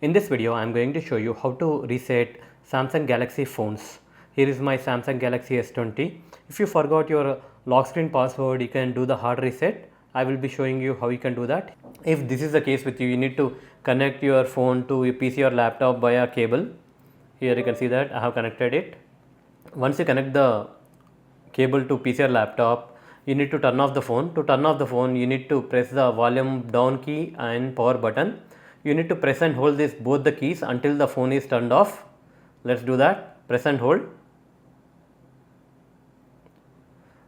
In this video, I am going to show you how to reset Samsung Galaxy phones. Here is my Samsung Galaxy S20. If you forgot your lock screen password, you can do the hard reset. I will be showing you how you can do that. If this is the case with you, you need to connect your phone to your PC or laptop via cable. Here you can see that I have connected it. Once you connect the cable to PC or laptop, you need to turn off the phone. To turn off the phone, you need to press the volume down key and power button. You need to press and hold this both the keys until the phone is turned off. Let's do that. Press and hold.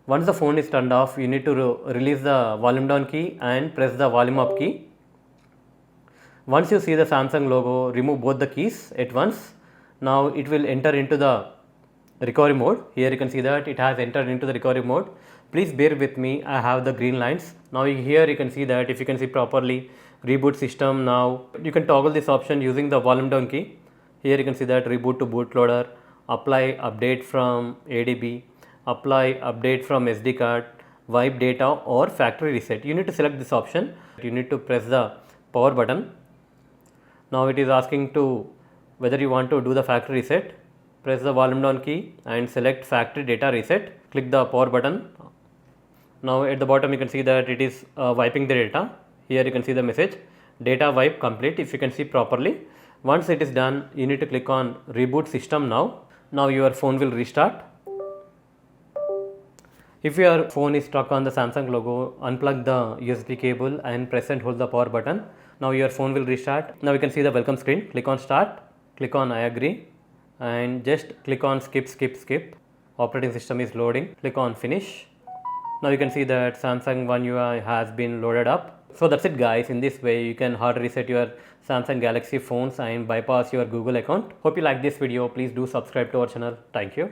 Once the phone is turned off, you need to release the volume down key and press the volume up key. Once you see the Samsung logo, remove both the keys at once. Now it will enter into the recovery mode. Here you can see that it has entered into the recovery mode. Please bear with me, I have the green lines. Now here you can see that, if you can see properly, reboot system. Now you can toggle this option using the volume down key. Here you can see that reboot to bootloader, apply update from ADB, apply update from SD card, wipe data or factory reset. You need to select this option. You need to press the power button. Now it is asking to whether you want to do the factory reset. Press the volume down key and select factory data reset. Click the power button. Now at the bottom you can see that it is wiping the data. Here you can see the message data wipe complete, if you can see properly. Once it is done, you need to click on reboot system now. Now your phone will restart. If your phone is stuck on the Samsung logo, unplug the USB cable and press and hold the power button. Now your phone will restart. Now you can see the welcome screen. Click on start, click on I agree and just click on skip. Operating system is loading. Click on finish. Now you can see that Samsung One UI has been loaded up. So that's it guys. In this way you can hard reset your Samsung Galaxy phones and bypass your Google account. Hope you like this video. Please do subscribe to our channel. Thank you.